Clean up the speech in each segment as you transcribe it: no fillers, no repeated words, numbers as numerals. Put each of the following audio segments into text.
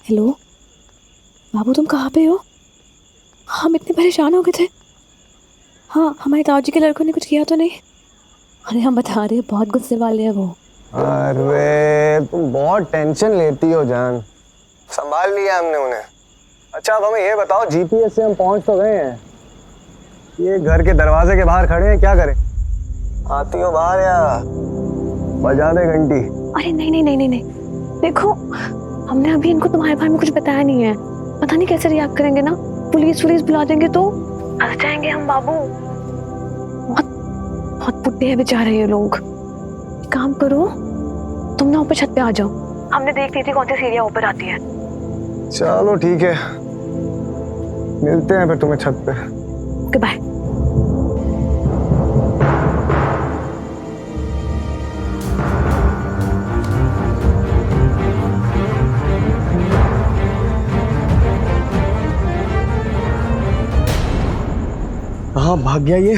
Hello बाबू, तुम कहाँ पे हो? हम इतने परेशान हो गए थे। हाँ, हमारे ताऊजी के लड़कों ने कुछ किया तो नहीं? अरे हम बता रहे हैं, बहुत गुस्से वाले हैं वो। अरे तुम बहुत टेंशन लेती हो जान। संभाल लिया हमने उन्हें। अच्छा अब हमें ये बताओ, जीपीएस से हम पहुंच तो गए हैं, ये घर के दरवाजे के बाहर खड़े हैं, क्या करें? आती हो बाहर या बजा दे घंटी? अरे नहीं नहीं नहीं नहीं नहीं, देखो हमने अभी इनको तुम्हारे बारे में कुछ बताया नहीं है। पता नहीं कैसे रिएक्ट करेंगे ना, पुलिस बुला देंगे तो फंस जाएंगे हम बाबू। बहुत बहुत बुड्ढे हैं बेचारे ये लोग। एक काम करो, तुम ना ऊपर छत पे आ जाओ, हमने देख ली थी कौन सी सीढ़ियाँ ऊपर आती है। चलो ठीक है, मिलते हैं फिर तुम्हें छत पे। Okay bye. हाँ भाग गया ये,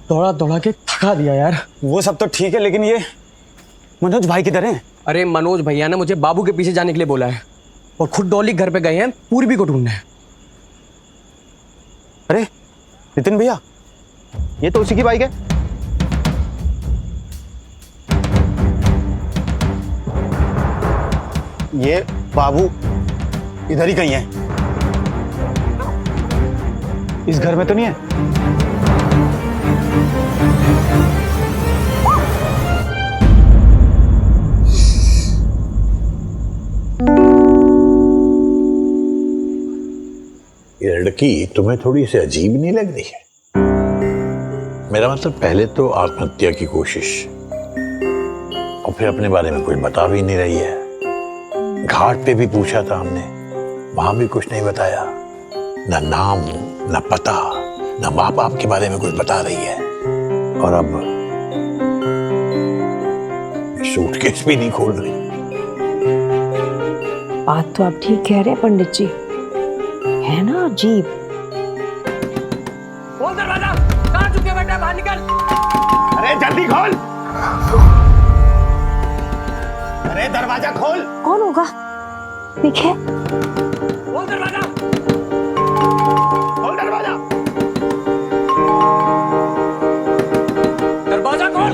दौड़ा दौड़ा के थका दिया यार। वो सब तो ठीक है, लेकिन ये मनोज भाई किधर हैं? अरे मनोज भैया ने मुझे बाबू के पीछे जाने के लिए बोला है और खुद डॉली घर पे गए हैं पूर्वी को ढूंढने। अरे नितिन भैया, ये तो उसी की बाइक है। ये बाबू इधर ही कहीं है, इस घर में तो नहीं है। ये लड़की तुम्हें थोड़ी सी अजीब नहीं लग रही है? मेरा मतलब पहले तो आत्महत्या की कोशिश और फिर अपने बारे में कुछ बता भी नहीं रही है। घाट पे भी पूछा था हमने, वहां भी कुछ नहीं बताया, ना नाम ना पता ना माँ बाप के बारे में कुछ बता रही है। और अब सूटकेस भी नहीं खोल रही। बात तो आप ठीक कह रहे हैं पंडित जी, है ना अजीब। खोल दरवाजा, कहाँ चुके बेटा, बाहर निकल। अरे जल्दी खोल, अरे दरवाजा खोल। कौन होगा देखे? खोल दरवाजा, खोल दरवाजा। दरवाजा खोल।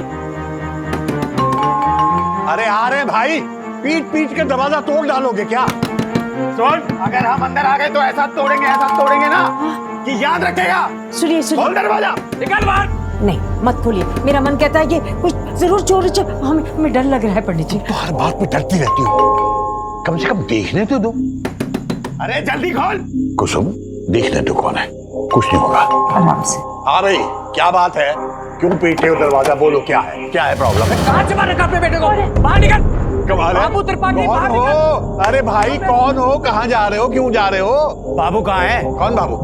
अरे आ रहे भाई, पीट पीट के दरवाजा तोड़ डालोगे क्या? सुन, अगर हम अंदर आ गए तो ऐसा तोड़ेंगे ना कि याद रखेगा। सुनिए खोल दरवाजा। निकल बाहर। नहीं मत खोलिए, मेरा मन कहता है कि कुछ जरूर चोरी हमें डर लग रहा है पंडित जी। तो हर बात में डरती रहती हो, कम से कम देखने तो दो। अरे जल्दी खोल। कुसुम, देखने तो कौन है, कुछ नहीं होगा। आराम से। हाँ भाई, क्या बात है, क्यों पीटे हो दरवाजा? बोलो क्या है, क्या है प्रॉब्लम है? कहाँ से बाहर रखा अपने बेटे को? बाहर निकल। कमाल है। बाबू त्रिपाठी, कौन बाहर हो? अरे भाई कौन हो, कहाँ जा रहे हो, क्यों जा रहे हो? बाबू कहाँ है? कौन बाबू?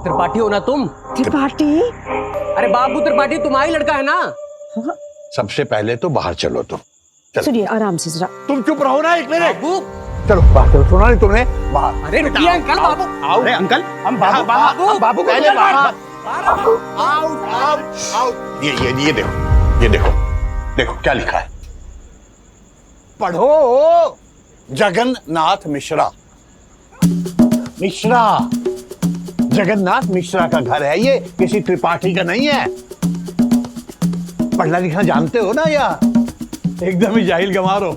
त्रिपाठी हो ना तुम? त्रिपाठी? अरे बाबू त्रिपाठी तुम्हारा ही लड़का है ना? सबसे पहले तो बाहर चलो तुम। सुनिए आराम से जरा। तुम चुप रहो ना एक मिनट। बाबू, चलो बाहर चलो, सुना नहीं तुमने? बाहर। अरे रुकिए अंकल। बाबू, आओ। अरे अंकल, हम बाबू बाबू को पहले बाहर। बाबू। आओ आओ आओ। ये देखो देखो क्या लिखा है, पढ़ो। जगन्नाथ मिश्रा। जगन्नाथ मिश्रा का घर है ये, किसी त्रिपाठी का नहीं है। पढ़ना लिखना जानते हो ना या एकदम ही जाहिल गंवार हो?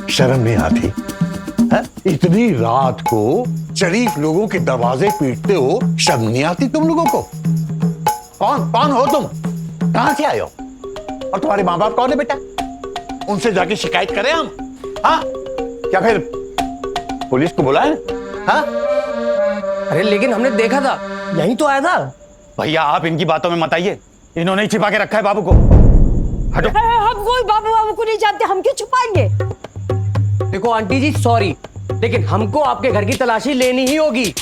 शर्म नहीं आती है? इतनी रात को शरीफ लोगों के दरवाजे पीटते हो, शर्म नहीं आती तुम लोगों को? कौन हो तुम, कहां से आए हो, और तुम्हारे माँ बाप कौन है बेटा? उनसे जाके शिकायत करें हम? हाँ, क्या फिर पुलिस को बुलाएं? हाँ? अरे लेकिन हमने देखा था, यहीं तो आया था। भैया आप इनकी बातों में मत आइए, इन्होंने ही छिपा के रखा है बाबू को। हटो। हम कोई बाबू को नहीं जानते, हम क्यों छुपाएंगे? देखो आंटी जी सॉरी, लेकिन हमको आपके घर की तलाशी लेनी ही होगी।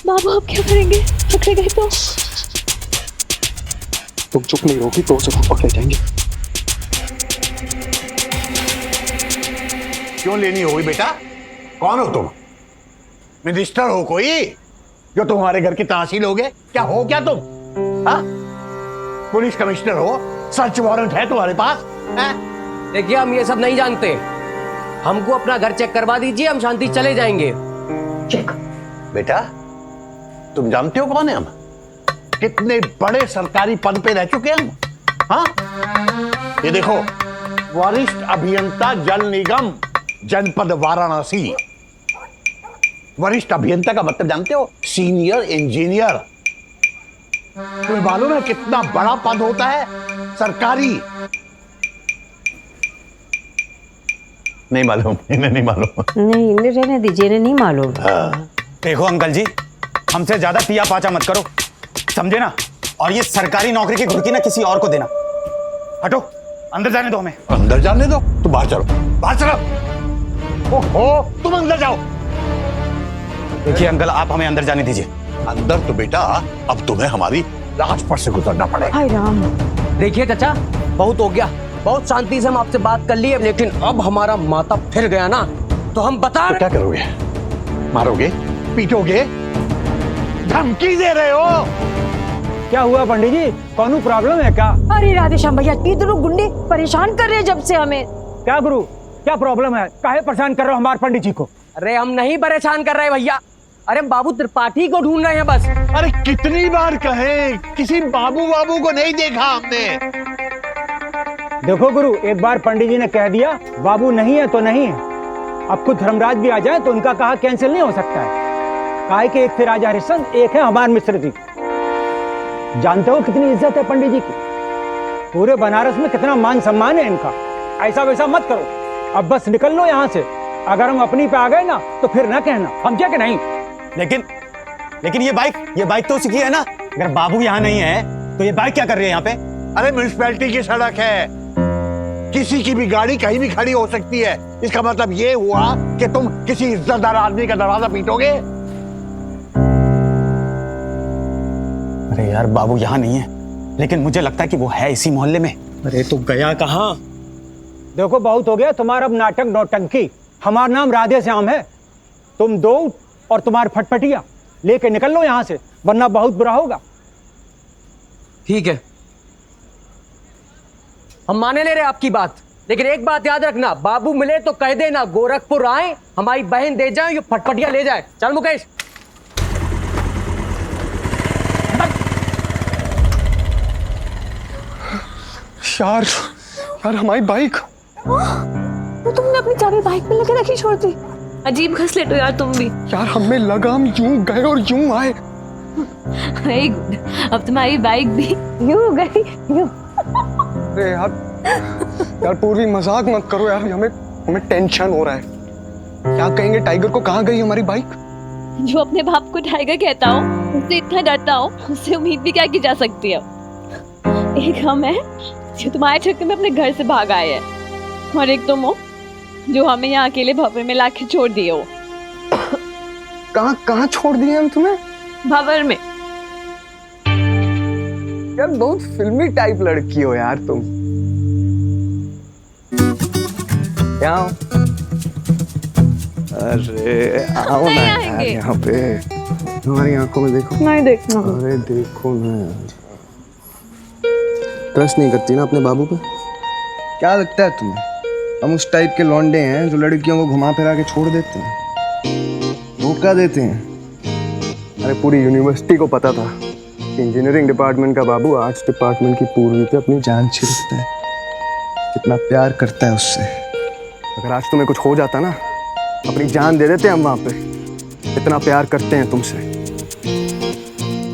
बाबू अब क्या करेंगे, पकड़े गए तो? तुम चुप नहीं रहोगी तो जरूर पकड़े जाएंगे। क्यों लेनी होगी बेटा? कौन हो तुम? मिनिस्टर हो कोई जो तुम्हारे घर की तलाशी लोगे? क्या हो क्या तुम? हाँ? पुलिस कमिश्नर हो, सर्च वारंट है तुम्हारे पास? देखिए हम ये सब नहीं जानते, हमको अपना घर चेक करवा दीजिए, हम शांति चले जाएंगे। बेटा, तुम जानते हो कौन है हम? कितने बड़े सरकारी पद पे रह चुके हैं हम। हाँ, ये देखो, वरिष्ठ अभियंता जल निगम जनपद वाराणसी। वरिष्ठ अभियंता का मतलब जानते हो? Senior engineer. तुम्हें मालूम है कितना बड़ा पद होता है सरकारी? नहीं मालूम, इन्हें नहीं मालूम। नहीं, इन्हें रहने दीजिए, इन्हें नहीं मालूम। देखो अंकल जी, हमसे ज्यादा पिया पाचा मत करो, समझे ना? और ये सरकारी नौकरी की घुड़की ना किसी और को देना। हटो, अंदर जाने दो हमें। अंदर जाने दो? तुम बाहर चलो, बाहर चलो। ओहो, तुम अंदर जाओ। देखिए अंकल, आप हमें अंदर जाने दीजिए। अंदर तो बेटा अब तुम्हें हमारी राजपथ से गुजरना पड़ेगा। हाय राम। देखिए चाचा, बहुत हो गया, बहुत शांति से हम आपसे बात कर लिए, लेकिन अब हमारा माथा फिर गया ना तो हम बता। तो क्या करोगे? मारोगे? पीटोगे? धमकी दे रहे हो? क्या हुआ पंडित जी, कौन प्रॉब्लम है क्या? अरे राधेश्याम भैया, ये दोनों गुंडे परेशान कर रहे हैं जब से हमें। क्या गुरु, क्या प्रॉब्लम है? काहे परेशान कर रहे हो हमारे पंडित जी को? अरे हम नहीं परेशान कर रहे भैया, अरे बाबू त्रिपाठी को ढूंढ रहे हैं बस। अरे कितनी बार कहे, किसी बाबू को नहीं देखा हमने। देखो गुरु, एक बार पंडित जी ने कह दिया बाबू नहीं है तो नहीं है। अब खुद धर्मराज भी आ जाए तो उनका कहा कैंसिल नहीं हो सकता है। काहे कि एक थे राजा हरिश्चंद्र, एक है हमारे मिश्र जी। जानते हो कितनी इज्जत है पंडित जी की? पूरे बनारस में कितना मान सम्मान है इनका। ऐसा वैसा मत करो, अब बस निकल लो यहाँ से। अगर हम अपनी पे आ गए ना तो फिर ना कहना, समझे कि नहीं? लेकिन ये बाइक तो उसी की है ना। अगर बाबू यहाँ नहीं है तो ये बाइक क्या कर रही है यहाँ पे? अरे म्युनिसिपैलिटी की सड़क है, किसी की भी गाड़ी कहीं भी खड़ी हो सकती है। इसका मतलब ये हुआ कि तुम किसी इज्जतदार आदमी का दरवाजा पीटोगे? अरे यार, बाबू यहाँ नहीं है, लेकिन मुझे लगता है कि वो है इसी मोहल्ले में। अरे तो गया कहाँ? देखो बहुत हो गया तुम्हारा अब नाटक नौटंकी। हमारा नाम राधे श्याम है। तुम दो और तुम्हारे फटफटिया लेके निकल लो यहाँ से, वरना बहुत बुरा होगा। ठीक है, हम माने ले रहे आपकी बात, लेकिन एक बात याद रखना, बाबू मिले तो कह देना गोरखपुर आए, हमारी बहन दे जाए, ये फटफटिया ले जाए। चल मुकेश। यार हमारी बाइक। तो तुमने अपनी चाबी बाइक में लगा रखी छोड़ दी। अजीब घसलेट हो यार तुम भी। यार हमें लगा हम यूं गए और यूं आए। वेरी गुड, अब तुम्हारी बाइक भी यूं गई यूं। अरे यार पूर्वी मजाक मत करो यार, हमें टेंशन हो रहा है। क्या कहेंगे टाइगर को? कहाँ गई हमारी बाइक? जो अपने बाप को टाइगर कहता हो, उससे इतना डरता हो, उससे उम्मीद भी क्या की जा सकती है। एक हम है जो तुम्हारे चक्कर में अपने घर से भाग आए हैं, और एक तुम हो जो हमें यहाँ अकेले भंवर में लाके छोड़ दिए हो। कहाँ छोड़ दिए हम तुम्हें? भंवर में। यार बहुत फिल्मी टाइप लड़की हो यार तुम। क्या हो? अरे आओ ना यार यहाँ पे, हमारी आंखों में देखो। नहीं देखना। अरे देखो ना, ट्रस्ट नहीं करती ना अपने बाबू पे? क्या लगता है तुम्हें हम उस टाइप के लौंडे हैं जो लड़कियों को घुमा फिरा के छोड़ देते हैं, धोखा देते हैं? अरे पूरी यूनिवर्सिटी को पता था कि इंजीनियरिंग डिपार्टमेंट का बाबू आर्ट्स डिपार्टमेंट की पूर्वी पे अपनी जान छिड़कता है, कितना प्यार करता है उससे। अगर आज तुम्हें कुछ हो जाता ना, अपनी जान दे देते हम वहां पे। इतना प्यार करते हैं तुमसे,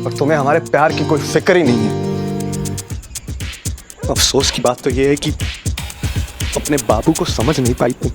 और तुम्हें हमारे प्यार की कोई फिक्र ही नहीं है। अफसोस की बात तो यह है कि अपने बाबू को समझ नहीं पाई तुम।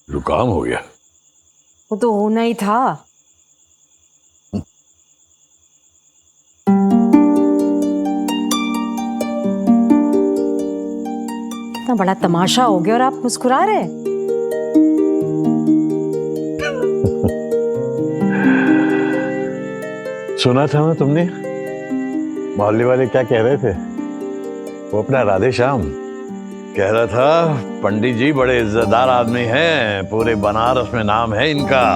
जुकाम हो गया? वो तो होना ही था। इतना बड़ा तमाशा हो गया और आप मुस्कुरा रहे। सुना था ना तुमने मोहल्ले वाले क्या कह रहे थे? वो अपना राधे श्याम कह रहा था पंडित जी बड़े इज्जतदार आदमी हैं, पूरे बनारस में नाम है इनका।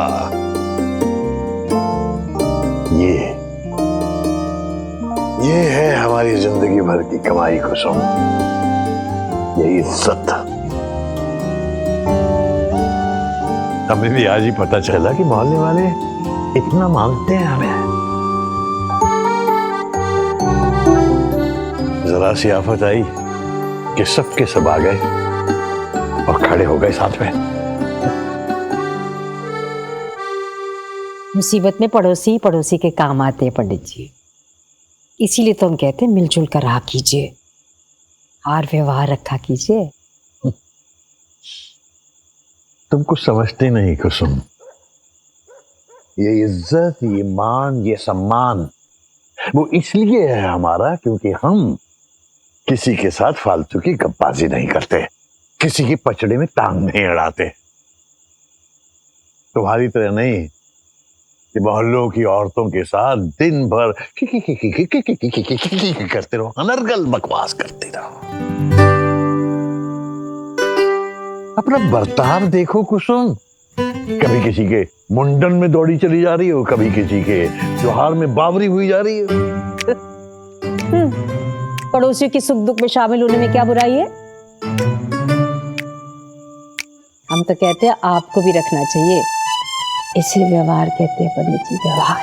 ये है हमारी जिंदगी भर की कमाई कुसुम, ये इज्जत। हमें भी आज ही पता चला कि मोहल्ले वाले इतना मानते हैं हमें। जरा सी आफत आई कि सब के सब आ गए और खड़े हो गए साथ में। मुसीबत में पड़ोसी पड़ोसी के काम आते हैं पंडित जी, इसीलिए तो हम कहते हैं मिलजुल कर रहा कीजिए और व्यवहार रखा कीजिए। तुम कुछ समझते नहीं कुसुम, ये इज्जत, ये मान, ये सम्मान वो इसलिए है हमारा क्योंकि हम किसी के साथ फालतू की गप्पाजी नहीं करते, किसी की पचड़े में टांग नहीं अड़ाते। तुम्हारी तरह नहीं कि मोहल्लों की औरतों के साथ दिन भर करते रहो, अनर्गल बकवास करते रहो। अपना बर्ताव देखो कुसुम, कभी किसी के मुंडन में दौड़ी चली जा रही हो, कभी किसी के त्योहार में बावरी हुई जा रही हो। पड़ोसियों की सुख दुख में शामिल होने में क्या बुराई है? हम तो कहते हैं आपको भी रखना चाहिए, इसे व्यवहार कहते हैं पंडित जी, व्यवहार।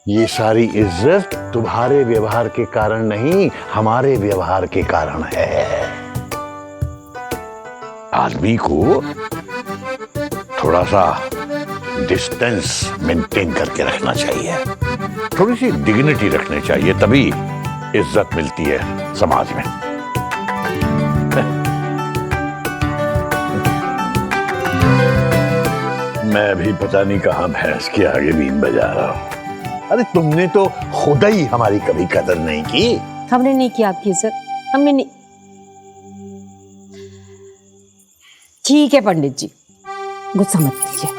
ये सारी इज्जत तुम्हारे व्यवहार के कारण नहीं, हमारे व्यवहार के कारण है। आदमी को थोड़ा सा डिस्टेंस मेंटेन करके रखना चाहिए, थोड़ी सी डिग्निटी रखनी चाहिए, तभी इज्जत मिलती है समाज में। मैं भी पता नहीं कहां भैंस के आगे बीन बजा रहा हूं। अरे तुमने तो खुद ही हमारी कभी कदर नहीं की। हमने नहीं किया आपकी इज्जत, हमने नहीं। ठीक है पंडित जी, गुस्सा मत कीजिए,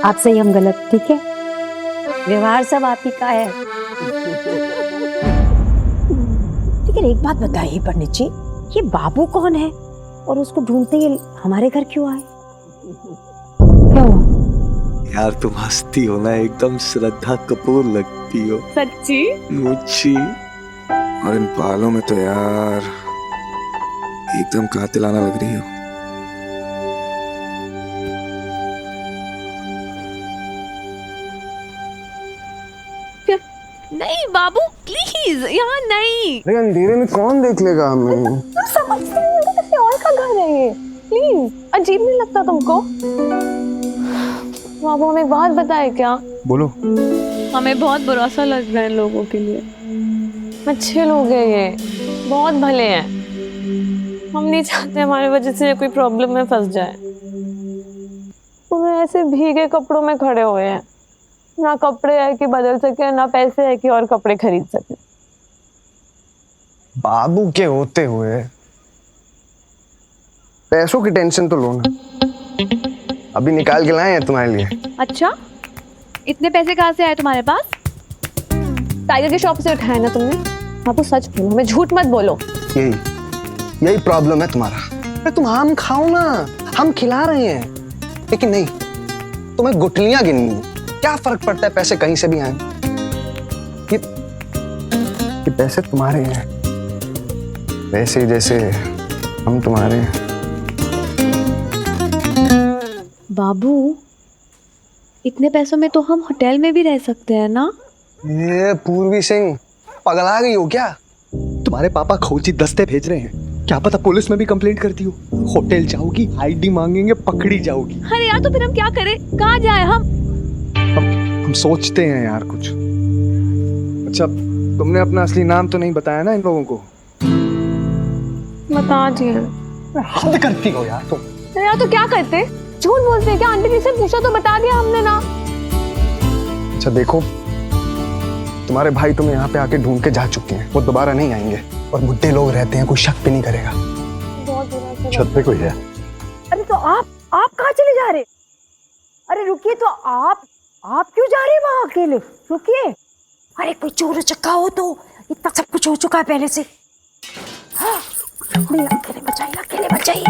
आप सही हम गलत, ठीक है? व्यवहार सब आप ही का है। लेकिन एक बात बताइए पंडित जी, ये बाबू कौन है और उसको ढूंढते ये हमारे घर क्यों आए? क्या हुआ? यार तुम हंसती हो ना, एकदम श्रद्धा कपूर लगती हो। सच्ची? मुझी और इन बालों में तो यार एकदम कातिलाना लग रही हो। नहीं बाबू प्लीज, यहाँ नहीं। अरे अंधेरे में कौन देख लेगा हमें? तुम समझते नहीं हो, किसी और का घर है ये। प्लीज, अजीब नहीं लगता तुमको? बाबू हमें एक बात बताए क्या? बोलो। हमें बहुत बुरा सा लग रहा है लोगों के लिए। अच्छे लोग हैं ये, बहुत भले हैं। हम नहीं चाहते हमारी वजह से कोई प्रॉब्लम में फंस जाए। तुम्हें ऐसे भीगे कपड़ों में खड़े हुए हैं, ना कपड़े है कि बदल सके, ना पैसे है कि और कपड़े खरीद सके। बाबू के होते हुए पैसों की टेंशन तो लो ना, अभी निकाल के लाए हैं तुम्हारे लिए। अच्छा, इतने पैसे कहाँ से आए तुम्हारे पास? टाइगर की शॉप से उठाए ना तुमने? बाबू सच बोलो, हमें झूठ मत बोलो। यही प्रॉब्लम है तुम्हारा। अरे तुम आम खाओ ना, हम खिला रहे हैं, लेकिन नहीं, तुम्हें गुठलियां गिननी है। क्या फर्क पड़ता है पैसे कहीं से भी आए? ये पैसे तुम्हारे हैं, वैसे जैसे हम तुम्हारे हैं। बाबू इतने पैसों में तो हम होटल में भी रह सकते हैं ना? ये पूर्वी सिंह पगला गई हो क्या? तुम्हारे पापा खोजी दस्ते भेज रहे हैं, क्या पता पुलिस में भी कंप्लेंट करती हो। होटल जाओगी, आईडी मांगेंगे, पकड़ी जाओगी। अरे यार तो फिर हम क्या करें, कहाँ जाए हम सोचते हैं यार कुछ। अच्छा तुमने अपना असली नाम तो नहीं बताया ना इन लोगों को? बता दिए। हद करती हो यार तुम। अरे यार तो क्या करते, झूठ बोलते हैं क्या? आंटी जी से पूछा तो बता दिया हमने ना। अच्छा देखो, तुम्हारे भाई तुम्हें यहाँ पे आके ढूंढ के जा चुके हैं, वो दोबारा नहीं आएंगे। और बुड्ढे लोग रहते हैं, कोई शक भी नहीं करेगा। छत पे कोई है? अरे तो आप कहाँ चले जा रहे? अरे रुकिए, तो आप आप क्यों जा रहे हैं वहां अकेले? रुकिए, अरे कोई चोर चक्का हो तो, इतना सब कुछ हो चुका है पहले से। हाँ, नहीं अकेले मत जाइए, अकेले मत जाइए।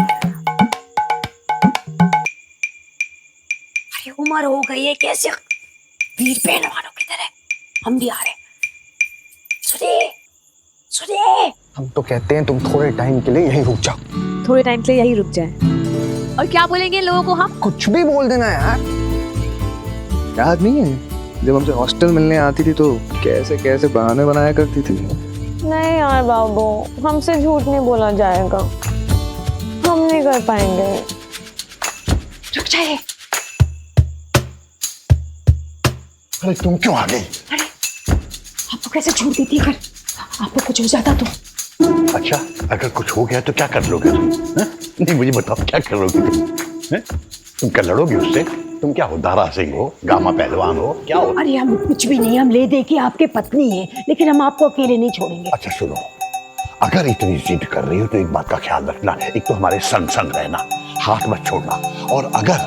अरे उम्र हो गई है, कैसे वीर पहलवानों की तरह हम भी आ रहे हैं। सुनिए सुनिए, हम तो कहते हैं तुम थोड़े टाइम के लिए यहीं रुक जाओ। थोड़े टाइम के लिए यही रुक जाए। और क्या बोलेंगे इन लोगों को हम? कुछ भी बोल देना यार। याद नहीं है जब हमसे हॉस्टल मिलने आती थी तो कैसे कैसे बहाने बनाया करती थी। नहीं यार बाबू, हमसे झूठ नहीं बोला जाएगा, हम नहीं कर पाएंगे। रुक जाइए। अरे तुम क्यों आ गई? अरे आपको कैसे छोड़ देती है घर? आपको कुछ हो जाता तो? अच्छा, अगर कुछ हो गया तो क्या कर लोगे तुम? नहीं मुझे बताओ, क्या करोगे तुम? तुम क्या लड़ोगे उससे? तुम क्या हो, दारा सिंह हो, गामा पहलवान हो, क्या हो? अरे हम कुछ भी नहीं, हम ले दे के आपके पत्नी है, लेकिन हम आपको अकेले नहीं छोड़ेंगे। अच्छा सुनो, अगर इतनी जिद कर रही हो तो एक बात का ख्याल रखना, एक तो हमारे संग संग रहना, हाथ मत छोड़ना, और अगर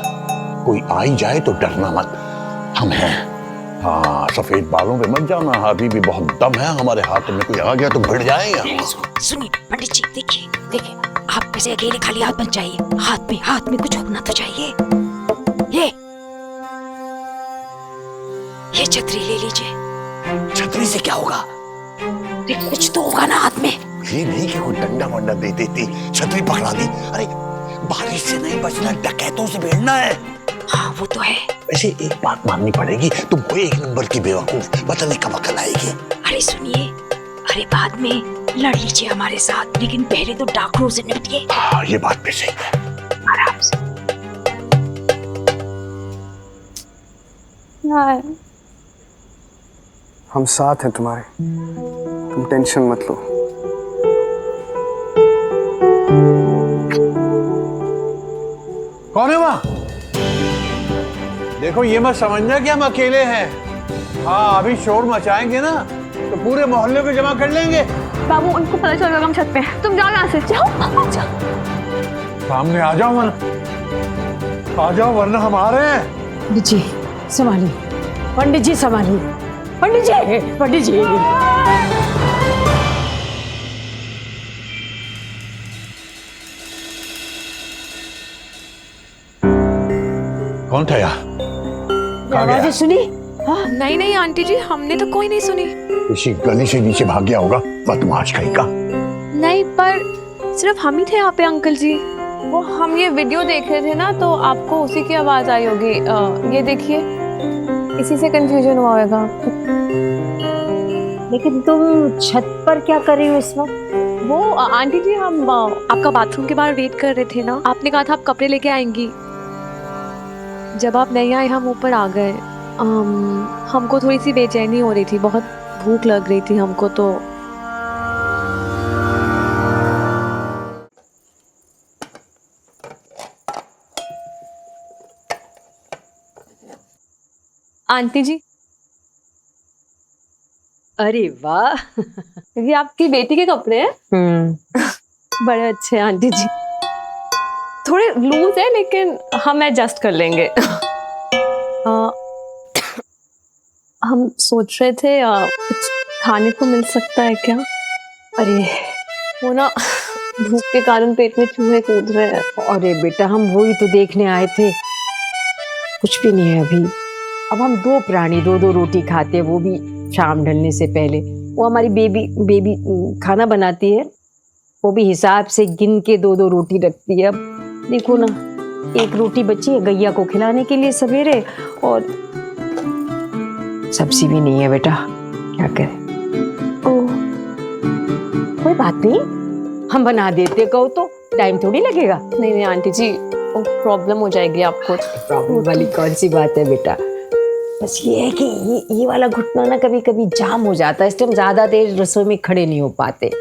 कोई आई जाए तो डरना मत, हम हैं। हाँ, सफेद बालों पे मत जाना, अभी भी बहुत दम है हमारे हाथ में, कोई आ गया तो भिड़ जाएंगे। सुनिए पंडित जी, देखिए देखिए, आप कैसे अकेले खाली हाथ मत जाइए, हाथ में कुछ होना तो चाहिए। ये छतरी ले लीजिए। छतरी से क्या होगा? कुछ तो होगा ना हाथ में। ये नहीं कि कोई डंडा वंडा दे देती, छतरी पकड़ा दी। अरे बारिश से नहीं बचना, डकैतों से भिड़ना है। हाँ वो तो है। वैसे एक बात माननी पड़ेगी, तुम हो एक नंबर की बेवकूफ, पता नहीं कब अकल आएगी। अरे सुनिए, अरे बाद में लड़ लीजिए हमारे साथ, लेकिन पहले तो डाकू से निपटिए। हाँ ये बात भी सही है। आराम से। हम साथ हैं तुम्हारे, तुम टेंशन मत लो। कौन है वहाँ? देखो ये मत समझना कि हम अकेले हैं। हाँ अभी शोर मचाएंगे ना तो पूरे मोहल्ले को जमा कर लेंगे। बाबू उनको पता चल गया हम छत पे हैं, तुम जाओ यहाँ से, जाओ। सामने आ जाओ, आ जाओ वरना हम आ रहे हैं। पंडित जी संभालिए, पंडित जी संभालिए, पंडित जी, पंडित जी। कौन था यहाँ? आवाज़ें सुनी? हाँ? नहीं नहीं आंटी जी, हमने तो कोई नहीं सुनी। किसी गली से नीचे भाग गया होगा, बदमाश कहीं का। नहीं, पर सिर्फ हम ही थे यहाँ पे अंकल जी। वो हम ये वीडियो देख रहे थे ना, तो आपको उसी की आवाज आई होगी। ये देखिए, इसी से कंफ्यूजन हुआ होगा। लेकिन तुम छत पर क्या कर रही हो इस वक्त? वो आंटी जी, हम आपका बाथरूम के बाहर वेट कर रहे थे ना, आपने कहा था आप कपड़े लेके आएंगी। जब आप नहीं आए हम ऊपर आ गए। हमको थोड़ी सी बेचैनी हो रही थी, बहुत भूख लग रही थी हमको तो। आंटी जी, अरे वाह, ये आपकी बेटी के कपड़े हैं। बड़े अच्छे हैं आंटी जी, थोड़े लूज है लेकिन हम एडजस्ट कर लेंगे। हम सोच रहे थे कुछ खाने को मिल सकता है क्या? अरे वो ना भूख के कारण पेट में चूहे कूद रहे हैं। अरे बेटा, हम वही तो देखने आए थे, कुछ भी नहीं है अभी। अब हम दो प्राणी दो दो रोटी खाते हैं, वो भी शाम ढलने से पहले। वो हमारी बेबी खाना बनाती है, वो भी हिसाब से गिन के दो दो रोटी रखती है। अब देखो ना, एक रोटी बची है गैया को खिलाने के लिए सवेरे, और सब्जी भी नहीं है बेटा, क्या करें। कोई बात नहीं, हम बना देते, कहो तो, टाइम थोड़ी लगेगा। नहीं नहीं आंटी जी, प्रॉब्लम हो जाएगी आपको। प्रॉब्लम वाली कौन सी बात है बेटा, बस ये है कि ये वाला घुटना ना कभी कभी जाम हो जाता है, इसलिए हम ज्यादा देर रसोई में खड़े नहीं हो पाते।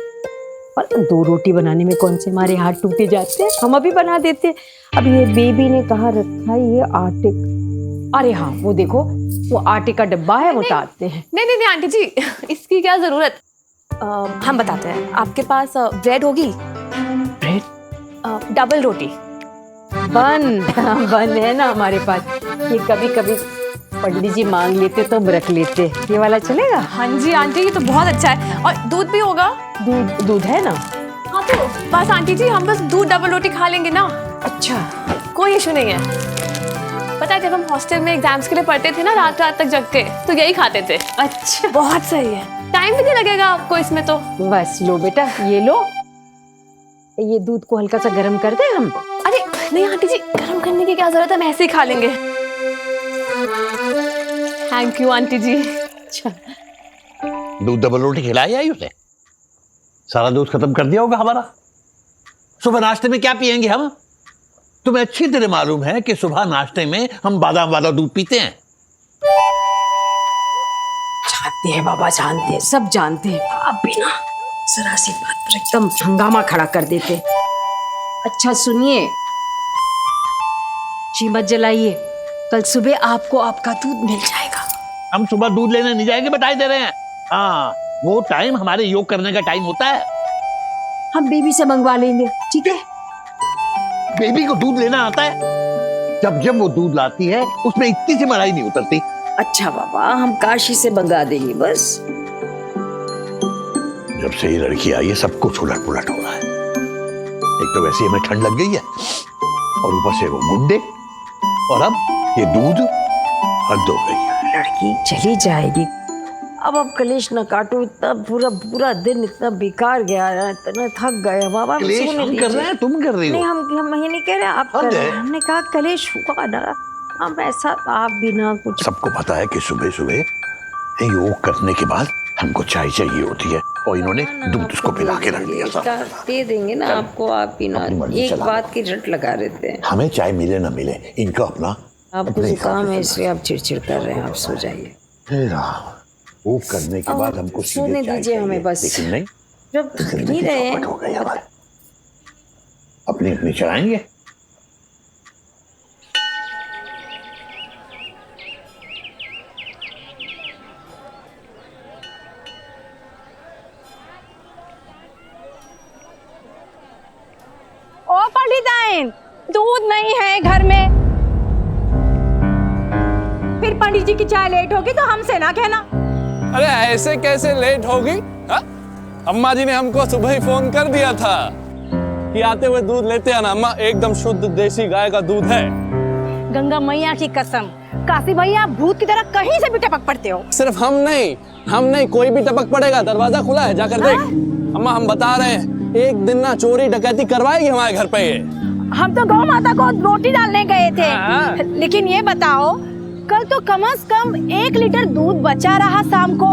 और दो रोटी बनाने में कौन से हमारे हाथ टूटे जाते हैं, हम अभी बना देते हैं। अब ये बेबी ने कहा रखा है ये आटे, अरे हाँ वो देखो, वो आटे का डब्बा है, वो उतारते हैं। नहीं नहीं नहीं आंटी जी, इसकी क्या जरूरत। हम बताते हैं, आपके पास ब्रेड होगी? ब्रेड, डबल रोटी। बन है ना हमारे पास। ये कभी कभी पंडित जी मांग लेते तो हम रख लेते। ये वाला चलेगा? हाँ जी आंटी, ये तो बहुत अच्छा है। और दूध भी होगा? दूध दूध है ना? हाँ तो बस आंटी जी, हम बस दूध डबल रोटी खा लेंगे ना। अच्छा, कोई इशू नहीं है। पता है जब हम हॉस्टल में एग्जाम्स के लिए पढ़ते थे ना, रात रात तक जग के, तो यही खाते थे। अच्छा, बहुत सही है, टाइम भी नहीं लगेगा आपको इसमें तो। बस लो बेटा, ये लो। ये दूध को हल्का सा गर्म कर दे हम। अरे नहीं आंटी जी, गर्म करने की क्या जरूरत है, हम ऐसे ही खा लेंगे। थैंक यू आंटी जी। अच्छा, दूध डबल रोटी खिलाई आई उसे? सारा दूध खत्म कर दिया होगा हमारा। सुबह नाश्ते में क्या पियेंगे हम? तुम्हें अच्छी तरह मालूम है कि सुबह नाश्ते में हम बादाम वाला दूध पीते हैं। जानते हैं बाबा, जानते हैं, सब जानते हैं। आप भी ना जरा सी बात पर एकदम हंगामा खड़ा कर देते। अच्छा सुनिए जी, मत जलाइए, कल सुबह आपको आपका दूध मिल जाएगा। हम सुबह दूध लेने नहीं जाएंगे, बताई दे रहे हैं। हाँ, वो टाइम हमारे योग करने का टाइम होता है। हम बेबी से मंगवा लेंगे, ठीक है? बेबी को दूध लेना आता है? जब जब वो दूध लाती है उसमें इतनी सी मलाई नहीं उतरती। अच्छा बाबा, हम काशी से मंगा देंगे बस। जब से ये लड़की आई है सब कुछ उलट पुलट हो रहा है। एक तो वैसे हमें ठंड लग गई है और ऊपर से वो गुंडे, और अब ये दूध, हद हो गई है। लड़की चली जाएगी, अब कलेश न काटो। इतना पूरा दिन इतना बेकार गया है, इतना थक गए बाबा। कलेश हम कर रहे हैं, तुम कर रही हो। नहीं, हम ये नहीं कह रहे, आप कर रहे हैं। हमने कहा कलेश हुआ ना, हम ऐसा आप बिना कुछ। सबको पता है कि सुबह सुबह योग करने के बाद हमको चाय चाहिए होती है, और इन्होंने दूध उसको पिला के रख दिया। दे देंगे ना आपको, आप बिना एक बात की रट लगा रहते हैं। हमें चाय मिले ना मिले, इनका अपना आपको जुकाम है इसलिए आप चिड़चिड़ कर रहे हैं। आप सो जाइए। वो करने के बाद हमको सोने दीजिए हमें बस। लेकिन नहीं, जब थक नहीं रहे हैं हो गई हमारे, अपनी अपनी चलाएंगे। ओ पंडिताइन, दूध नहीं है घर में। फिर पंडित जी की चाय लेट होगी तो हमसे ना कहना। अरे ऐसे कैसे लेट होगी? अम्मा जी ने हमको सुबह ही फोन कर दिया था कि आते हुए दूध लेते आना। अम्मा, एकदम शुद्ध देसी गाय का दूध है। गंगा मैया की कसम, काशी भैया भूत की तरह कहीं से भी टपक पड़ते हो। सिर्फ हम नहीं, कोई भी टपक पड़ेगा। दरवाजा खुला है, जाकर देख। अम्मा, हम बता रहे हैं, एक दिन ना चोरी डकैती करवाएगी हमारे घर पे ये। हम तो गौ माता को रोटी डालने गए थे। लेकिन ये बताओ, कल तो कम से कम 1 लीटर दूध बचा रहा शाम को।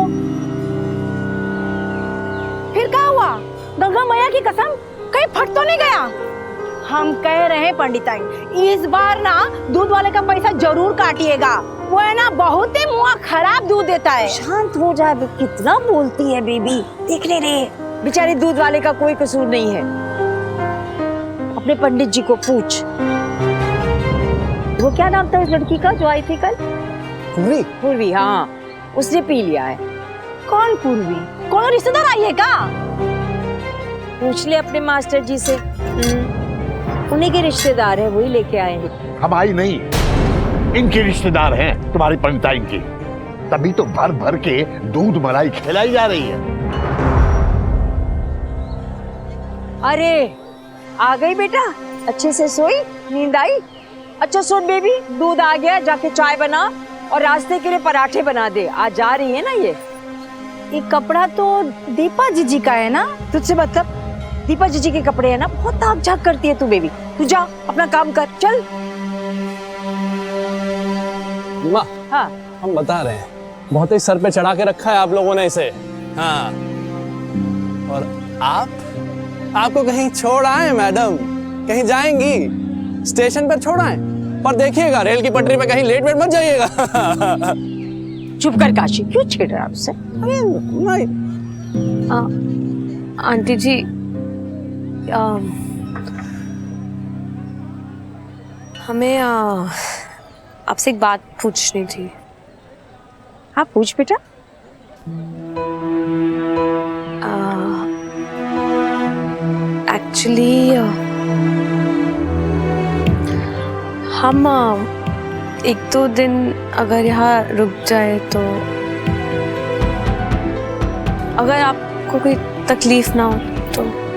फिर क्या हुआ? गंगा मैया की कसम, कहीं फट तो नहीं गया? हम कह रहे हैं पंडिताई, इस बार ना दूध वाले का पैसा जरूर काटिएगा। वो है ना बहुत ही मुआ खराब दूध देता है। शांत हो जा, कितना बोलती है बेबी। देखने रे, बेचारे दूध वाले का कोई कसूर नहीं है। अपने पंडित जी को पूछ। वो क्या नाम था इस लड़की का जो आई थी कल? पूर्वी। पूर्वी, हाँ, उसने पी लिया है। कौन पूर्वी? कौन रिश्तेदार आई है क्या? पूछ ले अपने मास्टर जी से। उन्हीं के रिश्तेदार है, वही लेके आए हैं। हमारी नहीं, इनके रिश्तेदार हैं, तुम्हारी पंडिताइन की। तभी तो भर भर के दूध मलाई खिलाई जा रही है। अरे आ गई बेटा, अच्छे से सोई? नींद आई? अच्छा सुन बेबी, दूध आ गया, जाके चाय बना और रास्ते के लिए पराठे बना दे। आज जा रही है ना ये कपड़ा तो दीपा जीजी का है ना? तुझसे मतलब? दीपा जीजी के कपड़े है ना? बहुत ताक झाक करती है तू बेबी। तू जा अपना काम कर, चल। माँ, हाँ, हम बता रहे हैं, बहुत ही सर पे चढ़ा के रखा है आप लोगों ने इसे। हाँ, और आपको कहीं छोड़ आए मैडम? कहीं जाएंगी? स्टेशन पर छोड़ आए, पर देखिएगा रेल की पटरी पे कहीं लेट वेट मत जाइएगा। चुप कर काशी, क्यों छेड़ रहा है आपसे? अरे नहीं। आंटी जी, हमें आपसे एक बात पूछनी थी। हाँ पूछ बेटा। एक्चुअली हम एक दो दिन अगर यहाँ रुक जाए तो, अगर आपको कोई तकलीफ ना हो तो।